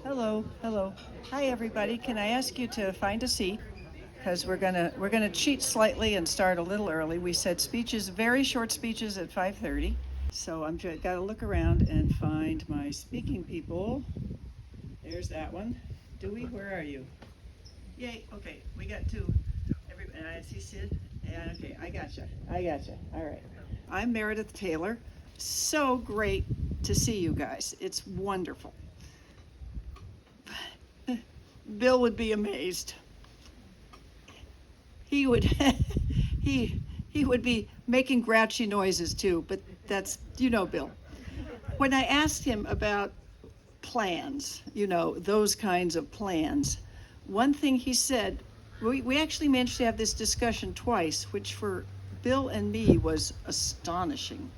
Hello, hello. Hi, everybody. Can I ask you to find a seat? Because we're gonna cheat slightly and start a little early. We said speeches, very short speeches at 5:30. So I'm just got to look around and find my speaking people. There's that one. Dewey, where are you? Yay. Okay, we got two. Everybody, I see Sid. Yeah. Okay, I gotcha. I gotcha. All right. I'm Meredith Taylor. So great to see you guys. It's wonderful. Bill would be amazed. He would he would be making grouchy noises too, but that's Bill. When I asked him about plans, those kinds of plans, one thing he said, we actually managed to have this discussion twice, which for Bill and me was astonishing.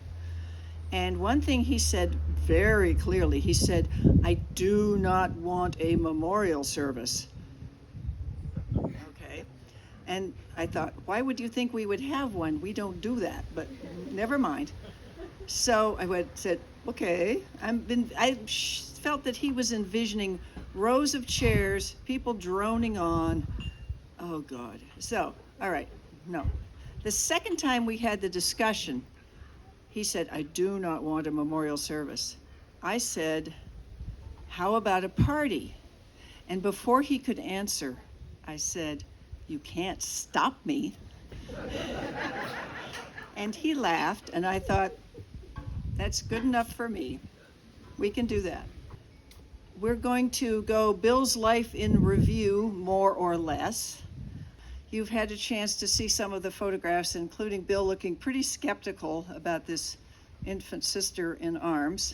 And one thing he said very clearly, he said, I do not want a memorial service. Okay. And I thought, why would you think we would have one? We don't do that, but never mind. So I said, okay. I felt that he was envisioning rows of chairs, people droning on. Oh, God. So, all right, no. The second time we had the discussion, he said, I do not want a memorial service. I said, how about a party? And before he could answer, I said, you can't stop me. And he laughed, and I thought, that's good enough for me. We can do that. We're going to go Bill's life in review, more or less. You've had a chance to see some of the photographs, including Bill looking pretty skeptical about this infant sister in arms.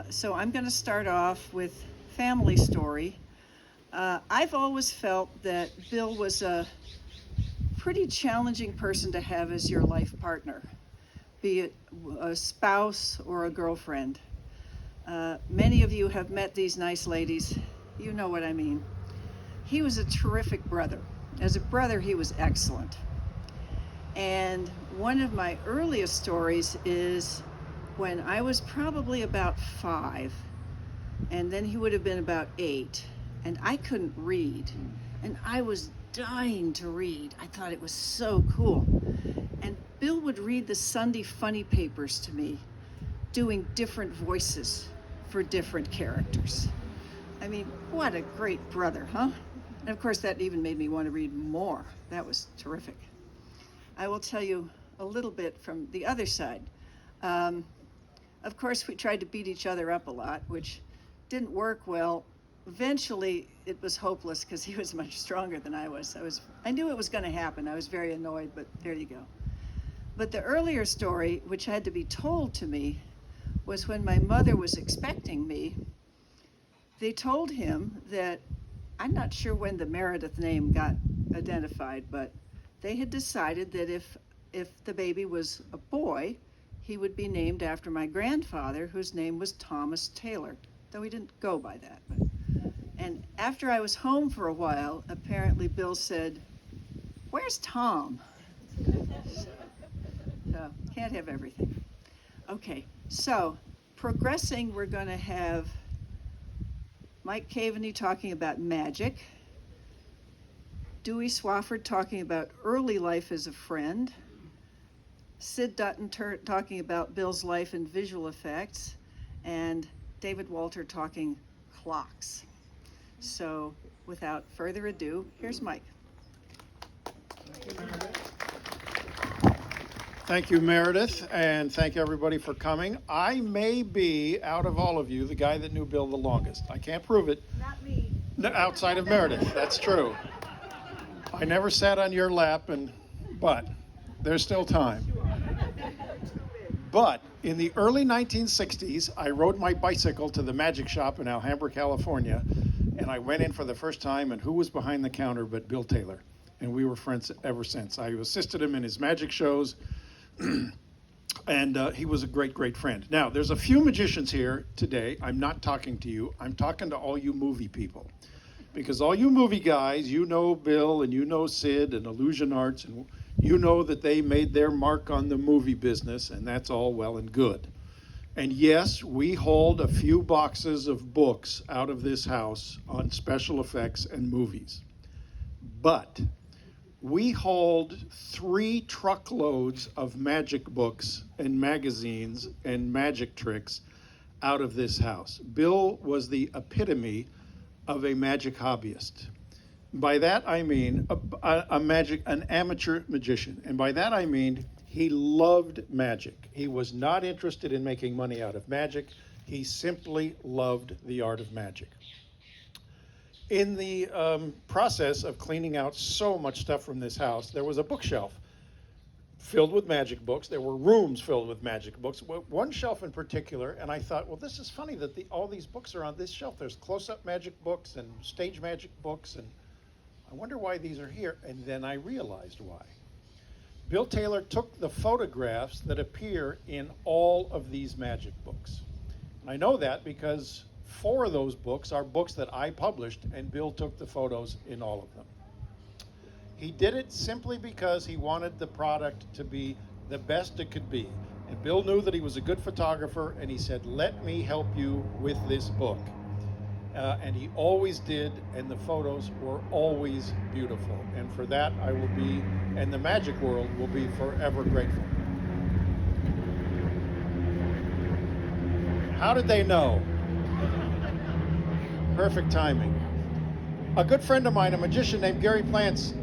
So I'm going to start off with family story. I've always felt that Bill was a pretty challenging person to have as your life partner, be it a spouse or a girlfriend. Many of you have met these nice ladies. You know what I mean. He was a terrific brother. As a brother, he was excellent. And one of my earliest stories is when I was probably about 5, and then he would have been about 8, and I couldn't read. And I was dying to read. I thought it was so cool. And Bill would read the Sunday funny papers to me, doing different voices for different characters. I mean, what a great brother, huh? And of course, that even made me want to read more. That was terrific. I will tell you a little bit from the other side. Of course, we tried to beat each other up a lot, which didn't work well. Eventually, it was hopeless because he was much stronger than I was. I knew it was going to happen. I was very annoyed, but there you go. But the earlier story, which had to be told to me, was when my mother was expecting me. They told him that, I'm not sure when the Meredith name got identified, but they had decided that if the baby was a boy, he would be named after my grandfather, whose name was Thomas Taylor, though he didn't go by that. And after I was home for a while, apparently Bill said, where's Tom? So, can't have everything. Okay, so progressing, we're going to have Mike Caveney talking about magic, Dewey Swafford talking about early life as a friend, Sid Dutton talking about Bill's life and visual effects, and David Walter talking clocks. So without further ado, here's Mike. Thank you, Meredith, and thank everybody for coming. I may be, out of all of you, the guy that knew Bill the longest. I can't prove it. Not me. Outside of Meredith, that's true. I never sat on your lap, but there's still time. But in the early 1960s, I rode my bicycle to the magic shop in Alhambra, California, and I went in for the first time, and who was behind the counter but Bill Taylor? And we were friends ever since. I assisted him in his magic shows, and he was a great, great friend. Now, there's a few magicians here today. I'm not talking to you. I'm talking to all you movie people. Because all you movie guys, you know Bill, and you know Sid, and Illusion Arts, and you know that they made their mark on the movie business, and that's all well and good. And yes, we hold a few boxes of books out of this house on special effects and movies. But we hold 3 truckloads of magic books and magazines and magic tricks out of this house. Bill was the epitome of a magic hobbyist. By that I mean an amateur magician. And by that I mean he loved magic. He was not interested in making money out of magic. He simply loved the art of magic. In the process of cleaning out so much stuff from this house, there was a bookshelf filled with magic books. There were rooms filled with magic books. One shelf in particular, and I thought, well, this is funny that all these books are on this shelf. There's close-up magic books and stage magic books, and I wonder why these are here. And then I realized why. Bill Taylor took the photographs that appear in all of these magic books. And I know that because 4 of those books are books that I published, and Bill took the photos in all of them. He did it simply because he wanted the product to be the best it could be. And Bill knew that he was a good photographer, and he said, let me help you with this book. And he always did, and the photos were always beautiful. And for that, I will be, and the magic world will be forever grateful. How did they know? Perfect timing. A good friend of mine, a magician named Gary Plants,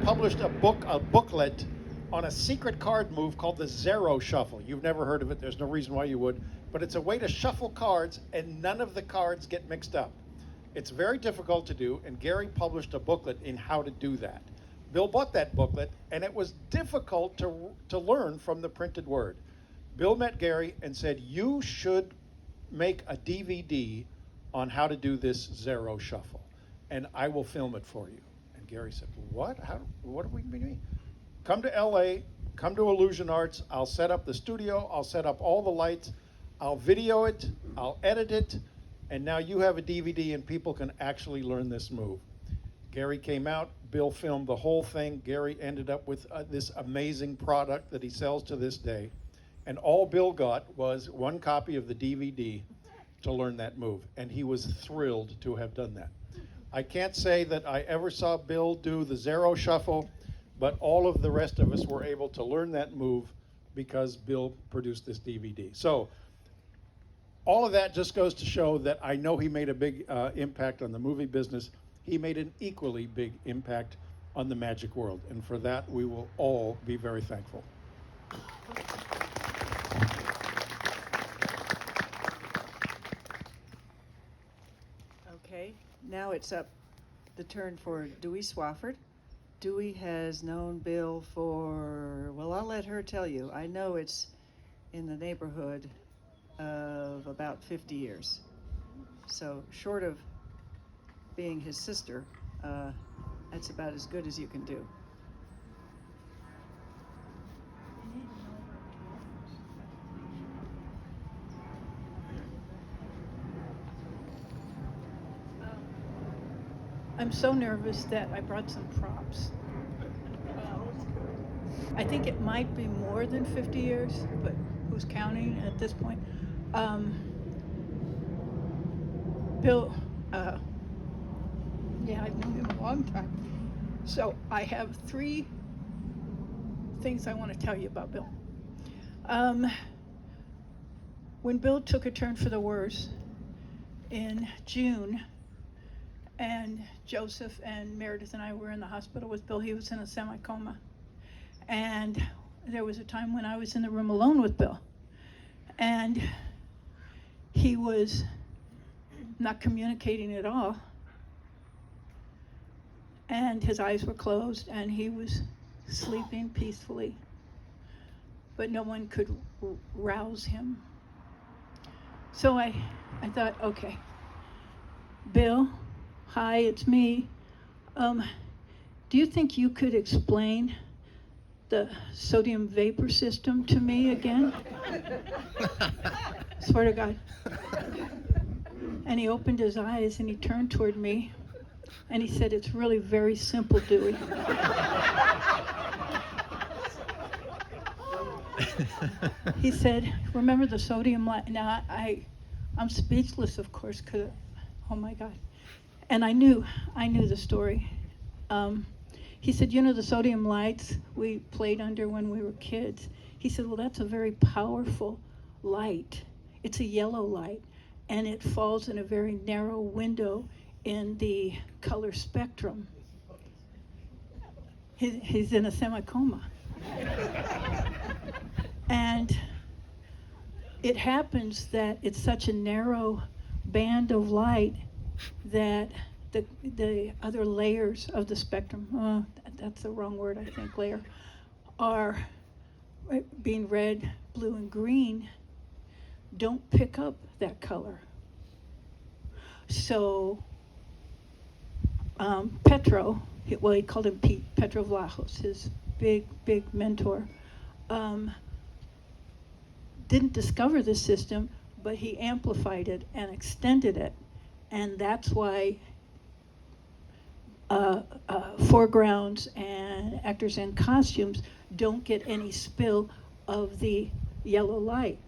published a booklet on a secret card move called the Zero Shuffle. You've never heard of it. There's no reason why you would. But it's a way to shuffle cards and none of the cards get mixed up. It's very difficult to do, and Gary published a booklet in how to do that. Bill bought that booklet, and it was difficult to learn from the printed word. Bill met Gary and said, you should make a DVD on how to do this Zero Shuffle, and I will film it for you. And Gary said, what? What do we mean? Come to LA, come to Illusion Arts, I'll set up the studio, I'll set up all the lights, I'll video it, I'll edit it, and now you have a DVD and people can actually learn this move. Gary came out, Bill filmed the whole thing. Gary ended up with this amazing product that he sells to this day. And all Bill got was 1 copy of the DVD to learn that move. And he was thrilled to have done that. I can't say that I ever saw Bill do the Zero Shuffle, but all of the rest of us were able to learn that move because Bill produced this DVD. So all of that just goes to show that I know he made a big impact on the movie business. He made an equally big impact on the magic world. And for that, we will all be very thankful. Okay, now it's up the turn for Dewey Swafford. Dewey has known Bill for, well, I'll let her tell you. I know it's in the neighborhood of about 50 years. So short of being his sister, that's about as good as you can do. I'm so nervous that I brought some props. I think it might be more than 50 years, but who's counting at this point? Bill, yeah, I've known him a long time. So I have 3 things I want to tell you about Bill. When Bill took a turn for the worse in June, and Joseph and Meredith and I were in the hospital with Bill. He was in a semi-coma. And there was a time when I was in the room alone with Bill. And he was not communicating at all. And his eyes were closed and he was sleeping peacefully. But no one could rouse him. So I thought, okay, Bill, hi, it's me. Do you think you could explain the sodium vapor system to me again? Swear to God. And he opened his eyes and he turned toward me and he said, it's really very simple, Dewey. He said, remember the sodium light? Now, I'm speechless, of course, because, oh my God. And I knew the story. He said, you know, the sodium lights we played under when we were kids. He said, well, that's a very powerful light. It's a yellow light, and it falls in a very narrow window in the color spectrum. He's in a semi-coma. And it happens that it's such a narrow band of light that the other layers of the spectrum, that's the wrong word, I think, layer, are being red, blue, and green, don't pick up that color. So Petro, well, he called him Pete, Petro Vlahos, his big mentor, didn't discover the system, but he amplified it and extended it. And that's why foregrounds and actors in costumes don't get any spill of the yellow light.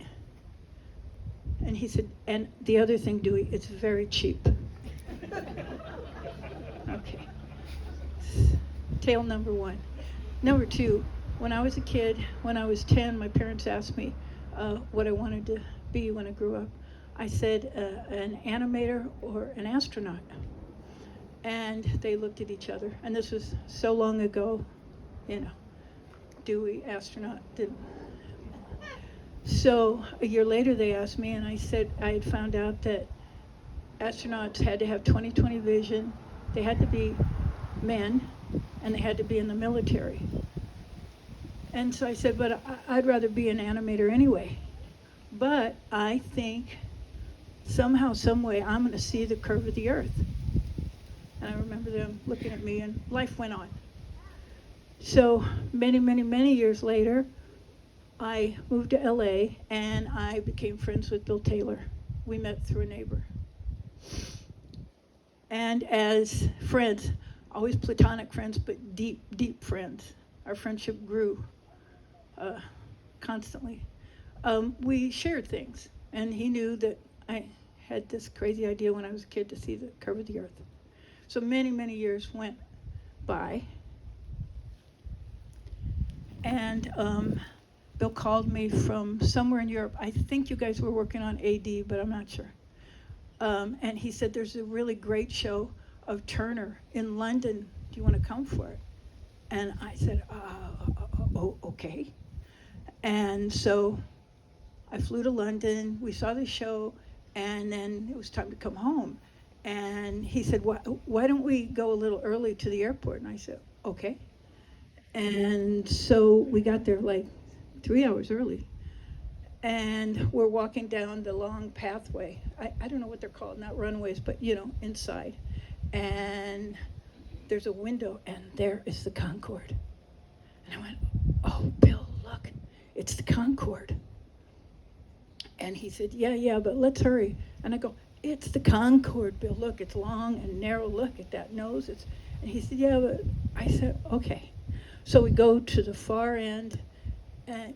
And he said, and the other thing, Dewey, it's very cheap. Okay. Tale number one. Number two, when I was a kid, when I was 10, my parents asked me what I wanted to be when I grew up. I said an animator or an astronaut. And they looked at each other. And this was so long ago, you know, Dewey, astronaut, didn't. So a year later they asked me, and I said I had found out that astronauts had to have 20/20 vision, they had to be men, and they had to be in the military. And so I said, but I'd rather be an animator anyway. But I think somehow, some way, I'm going to see the curve of the earth. And I remember them looking at me, and life went on. So many years later, I moved to LA, and I became friends with Bill Taylor. We met through a neighbor. And as friends, always platonic friends, but deep friends. Our friendship grew constantly. We shared things, and he knew that I had this crazy idea when I was a kid to see the curve of the earth. So many years went by, and Bill called me from somewhere in Europe. I think you guys were working on AD, but I'm not sure. And he said, there's a really great show of Turner in London. Do you want to come for it? And I said, okay. And so I flew to London, we saw the show, and then it was time to come home. And he said, why don't we go a little early to the airport? And I said, okay. And so we got there like 3 hours early. And we're walking down the long pathway. I don't know what they're called, not runways, but, you know, inside. And there's a window, and there is the Concorde. And I went, oh, Bill, look, it's the Concorde. And he said, yeah, but let's hurry. And I go, it's the Concorde, Bill. Look, it's long and narrow. Look at that nose. And he said, yeah, but I said, okay. So we go to the far end,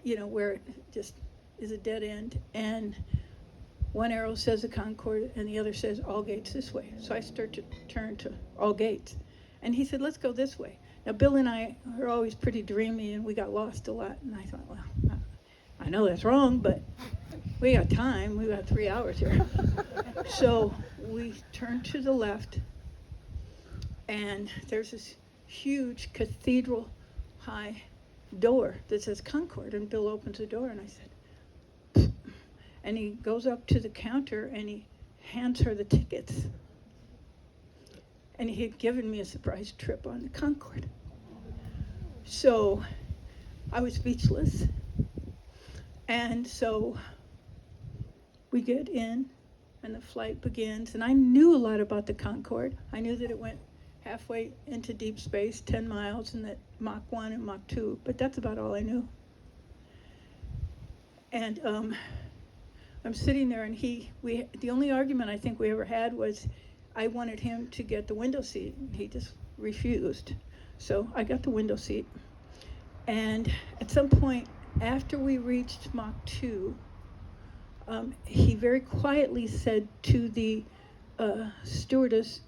you know, where it just is a dead end. And one arrow says the Concorde, and the other says all gates this way. So I start to turn to all gates. And he said, let's go this way. Now, Bill and I are always pretty dreamy, and we got lost a lot. And I thought, well, I know that's wrong, but we got time. We got 3 hours here. So we turned to the left, and there's this huge cathedral-high door that says Concorde. And Bill opens the door, and I said, and he goes up to the counter, and he hands her the tickets. And he had given me a surprise trip on the Concorde. So I was speechless. And so we get in, and the flight begins. And I knew a lot about the Concorde. I knew that it went halfway into deep space, 10 miles, and that Mach 1 and Mach 2. But that's about all I knew. And I'm sitting there, and the only argument I think we ever had was I wanted him to get the window seat. He just refused. So I got the window seat. And at some point, After we reached Mach 2, he very quietly said to the stewardess,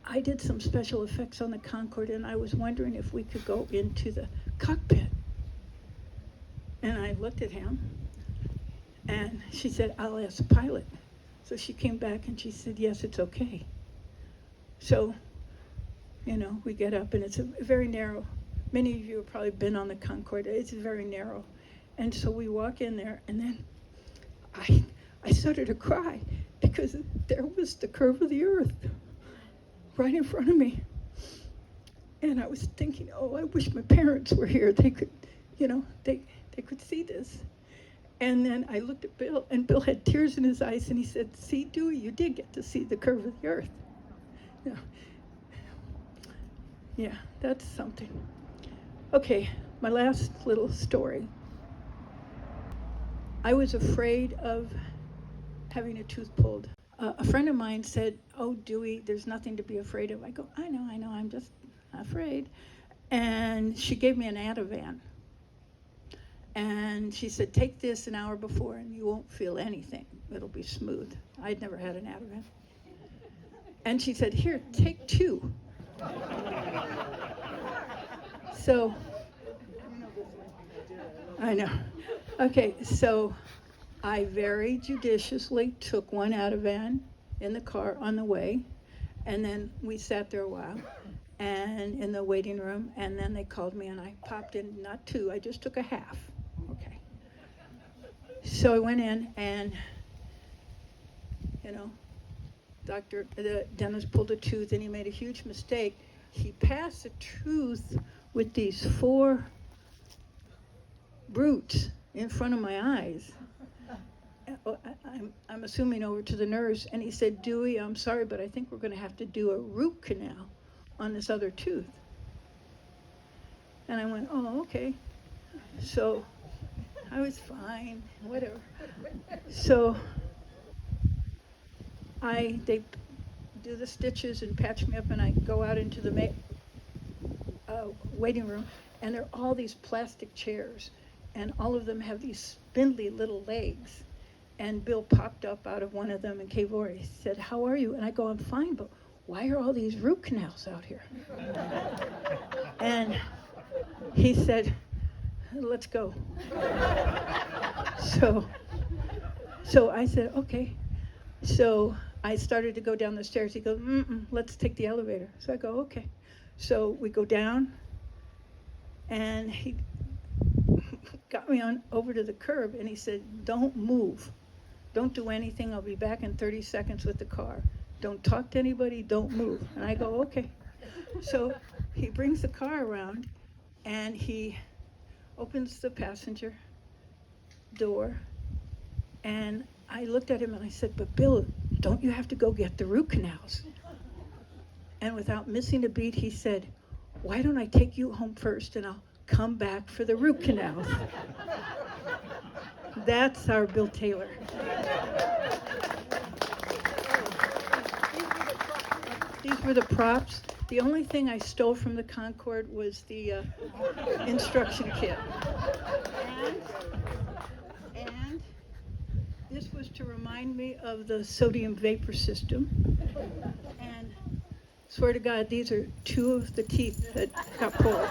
I did some special effects on the Concorde, and I was wondering if we could go into the cockpit. And I looked at him, and she said, I'll ask the pilot. So she came back and she said, yes, it's okay. So, we get up, and it's a very narrow. Many of you have probably been on the Concorde. It's very narrow. And so we walk in there, and then I started to cry because there was the curve of the earth right in front of me. And I was thinking, oh, I wish my parents were here. They could, they could see this. And then I looked at Bill, and Bill had tears in his eyes, and he said, see, Dewey, you did get to see the curve of the earth. Yeah, that's something. Okay, my last little story. I was afraid of having a tooth pulled. A friend of mine said, oh, Dewey, there's nothing to be afraid of. I go, I know, I'm just afraid. And she gave me an Ativan. And she said, take this an hour before and you won't feel anything. It'll be smooth. I'd never had an Ativan. And she said, here, take 2. So, I know. Okay, so I very judiciously took one Ativan in the car on the way, and then we sat there a while, and in the waiting room, and then they called me, and I popped in, not 2, I just took a half. Okay. So I went in, and, the dentist pulled a tooth, and he made a huge mistake. He passed a tooth with these 4 brutes in front of my eyes. I'm assuming over to the nurse, and he said, Dewey, I'm sorry, but I think we're going to have to do a root canal on this other tooth. And I went, oh, okay. So I was fine, whatever. So they do the stitches and patch me up, and I go out into the waiting room, and there are all these plastic chairs, and all of them have these spindly little legs. And Bill popped up out of one of them and came over. He said, how are you? And I go, I'm fine, but why are all these root canals out here? And he said, let's go. So I said, okay. So I started to go down the stairs. He goes, let's take the elevator. So I go, okay. So we go down, and he got me on over to the curb, and he said, don't move. Don't do anything. I'll be back in 30 seconds with the car. Don't talk to anybody. Don't move. And I go, okay. So he brings the car around, and he opens the passenger door, and I looked at him and I said, but Bill, don't you have to go get the root canals? And without missing a beat, he said, why don't I take you home first and I'll come back for the root canals? That's our Bill Taylor. These were the props. The only thing I stole from the Concorde was the instruction kit. And this was to remind me of the sodium vapor system. And swear to God, these are 2 of the teeth that got pulled.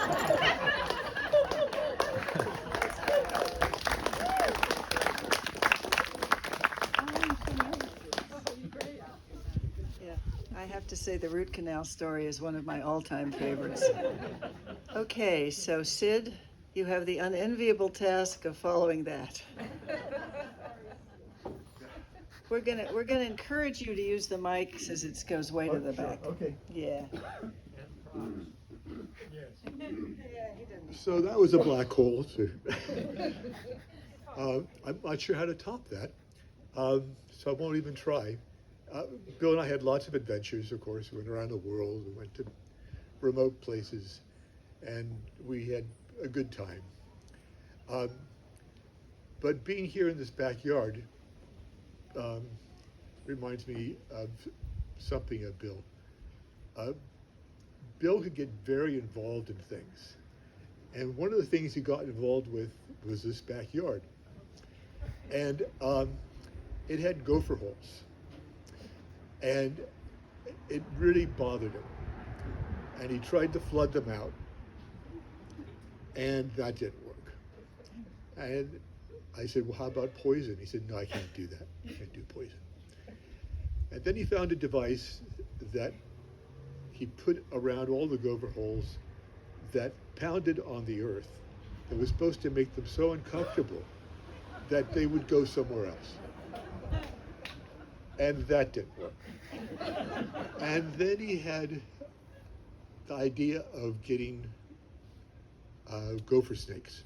I have to say the root canal story is one of my all-time favorites. Okay, so Sid, you have the unenviable task of following that. We're gonna encourage you to use the mic since it goes way to the back. Okay. Yeah. So that was a black hole. Too. I'm not sure how to top that, so I won't even try. Bill and I had lots of adventures, of course. We went around the world, we went to remote places, and we had a good time. But being here in this backyard reminds me of something of Bill. Bill could get very involved in things, And one of the things he got involved with was this backyard. And it had gopher holes. And it really bothered him. And he tried to flood them out. And that didn't work. And I said, well, how about poison? He said, no, I can't do that. I can't do poison. And then he found a device that he put around all the gopher holes that pounded on the earth. It was supposed to make them so uncomfortable that they would go somewhere else. And that didn't work. And then he had the idea of getting gopher snakes.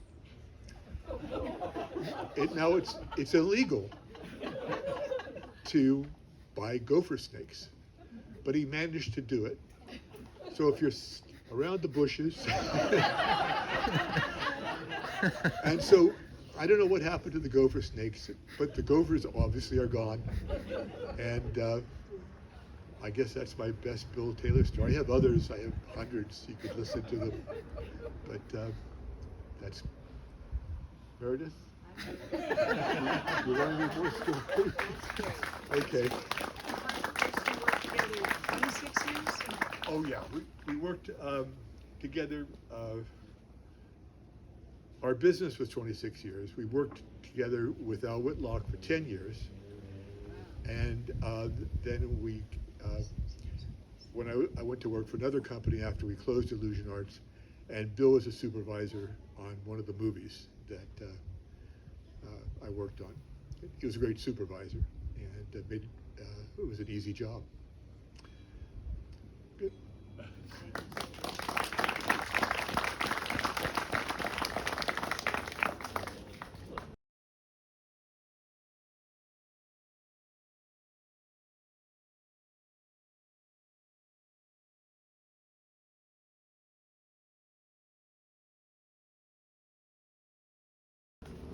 Now it's illegal to buy gopher snakes, but he managed to do it. So if you're around the bushes, and so I don't know what happened to the gopher snakes, but the gophers obviously are gone. And I guess that's my best Bill Taylor story. I have others, I have hundreds, you could listen to them. But that's Meredith? You want any more stories? Okay. 26 years? Oh yeah, we worked together. Our business was 26 years. We worked together with Al Whitlock for 10 years. And then we, when I went to work for another company after we closed Illusion Arts, and Bill was a supervisor on one of the movies that I worked on. He was a great supervisor, and it was an easy job. Good.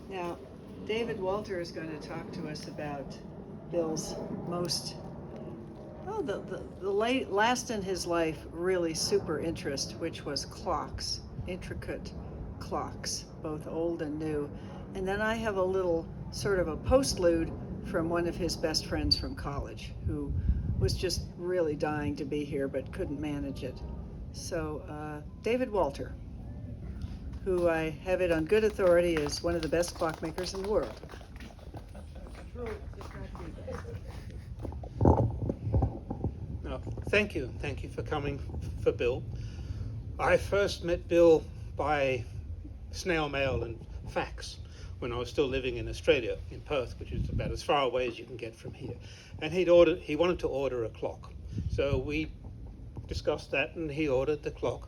Now, David Walter is going to talk to us about Bill's most, the last in his life really super interest, which was clocks, intricate clocks, both old and new. And then I have a little sort of a postlude from one of his best friends from college who was just really dying to be here but couldn't manage it. So David Walter, who I have it on good authority is one of the best clockmakers in the world. No, thank you for coming for Bill. I first met Bill by snail mail and fax when I was still living in Australia, in Perth, which is about as far away as you can get from here. And he wanted to order a clock. So we discussed that and he ordered the clock.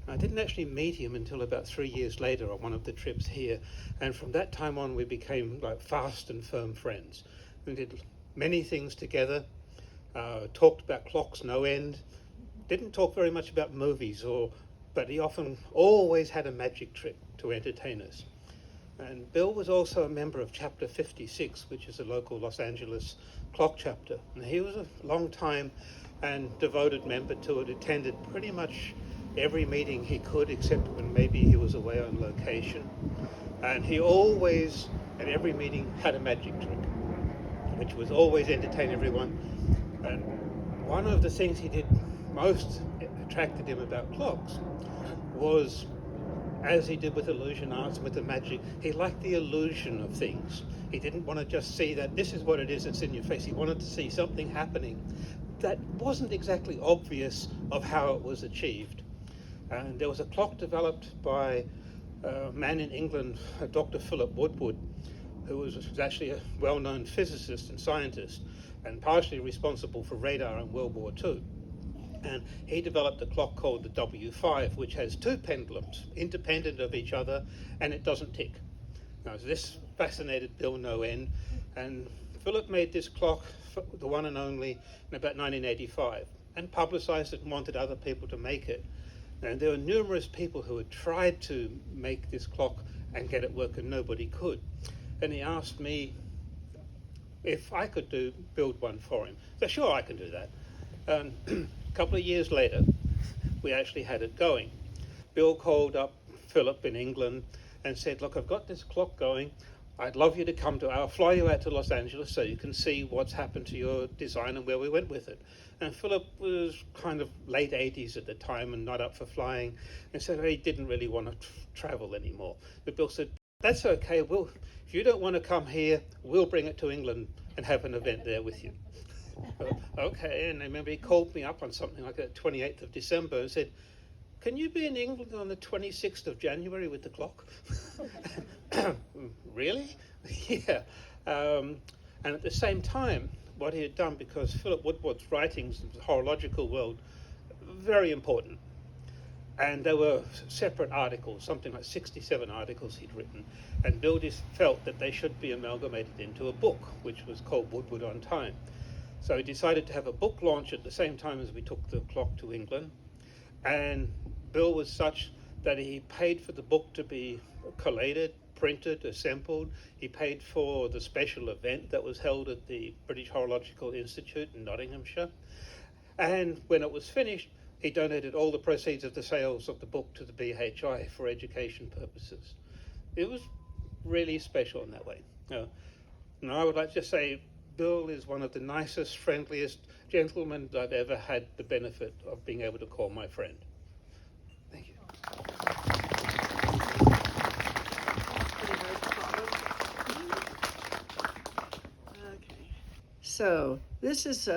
I didn't actually meet him until about 3 years later on one of the trips here. And from that time on, we became like fast and firm friends. We did many things together, talked about clocks no end, didn't talk very much about movies, but he always had a magic trick to entertain us. And Bill was also a member of Chapter 56, which is a local Los Angeles clock chapter. And he was a long time and devoted member to it, attended pretty much every meeting he could, except when maybe he was away on location. And he always, at every meeting, had a magic trick, which was always entertain everyone. And one of the things he did most attracted him about clocks was, as he did with illusion arts and with the magic, he liked the illusion of things. He didn't want to just see that this is what it is, it's in your face. He wanted to see something happening that wasn't exactly obvious of how it was achieved. And there was a clock developed by a man in England, Dr. Philip Woodward, who was actually a well-known physicist and scientist and partially responsible for radar in World War II. And he developed a clock called the W5, which has two pendulums, independent of each other, and it doesn't tick. Now, this fascinated Bill no end, and Philip made this clock, the one and only, in about 1985, and publicized it and wanted other people to make it. And there were numerous people who had tried to make this clock and get it work, and nobody could. And he asked me if I could build one for him. So sure, I can do that. A couple of years later, we actually had it going. Bill called up Philip in England and said, look, I've got this clock going. I'd love you to come to I'll fly you out to Los Angeles so you can see what's happened to your design and where we went with it. And Philip was kind of late 80s at the time and not up for flying, and said he didn't really want to travel anymore. But Bill said, that's okay, if you don't want to come here, we'll bring it to England and have an event there with you. Okay, and I remember he called me up on something like the 28th of December and said, can you be in England on the 26th of January with the clock? Really? Yeah. And at the same time, what he had done, because Philip Woodward's writings in the horological world, very important. And there were separate articles, something like 67 articles he'd written. And Bill just felt that they should be amalgamated into a book, which was called Woodward on Time. So he decided to have a book launch at the same time as we took the clock to England. And Bill was such that he paid for the book to be collated, printed, assembled. He paid for the special event that was held at the British Horological Institute in Nottinghamshire. And when it was finished, he donated all the proceeds of the sales of the book to the BHI for education purposes. It was really special in that way. Now, I would like to say Bill is one of the nicest, friendliest gentlemen I've ever had the benefit of being able to call my friend. Thank you. Okay. So this is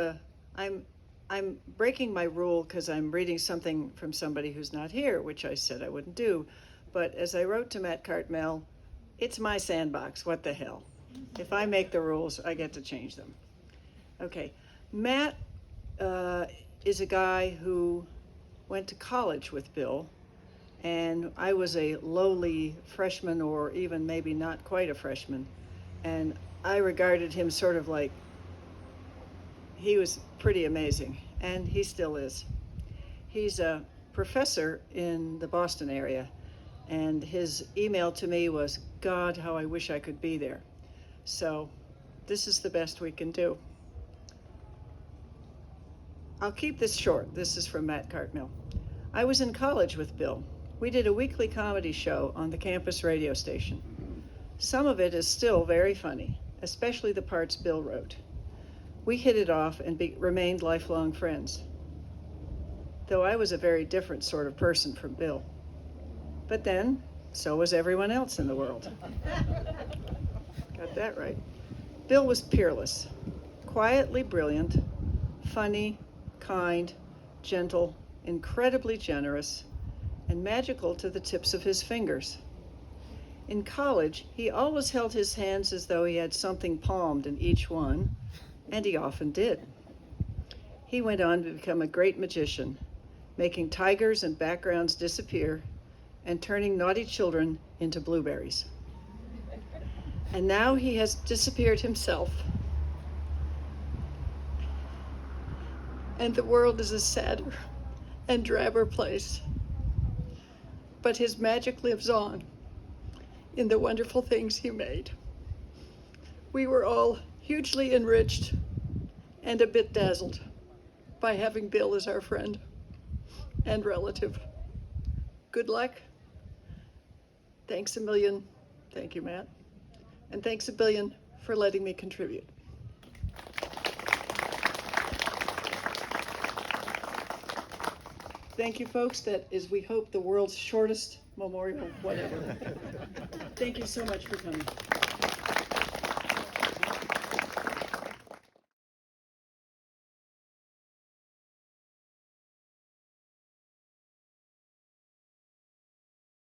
I'm breaking my rule because I'm reading something from somebody who's not here, which I said I wouldn't do. But as I wrote to Matt Cartmel, it's my sandbox. What the hell? If I make the rules, I get to change them. Okay. Matt is a guy who went to college with Bill, and I was a lowly freshman, or even maybe not quite a freshman, and I regarded him sort of like he was pretty amazing, and he still is. He's a professor in the Boston area, and his email to me was, God, how I wish I could be there. So this is the best we can do. I'll keep this short. This is from Matt Cartmel. I was in college with Bill. We did a weekly comedy show on the campus radio station. Some of it is still very funny, especially the parts Bill wrote. We hit it off and remained lifelong friends, though I was a very different sort of person from Bill. But then, so was everyone else in the world. Got that right. Bill was peerless, quietly brilliant, funny, kind, gentle, incredibly generous, and magical to the tips of his fingers. In college, he always held his hands as though he had something palmed in each one, and he often did. He went on to become a great magician, making tigers and backgrounds disappear and turning naughty children into blueberries. And now he has disappeared himself. And the world is a sadder and drabber place. But his magic lives on in the wonderful things he made. We were all hugely enriched and a bit dazzled by having Bill as our friend and relative. Good luck. Thanks a million. Thank you, Matt. And thanks a billion for letting me contribute. Thank you, folks. That is, we hope, the world's shortest memorial, whatever. Thank you so much for coming.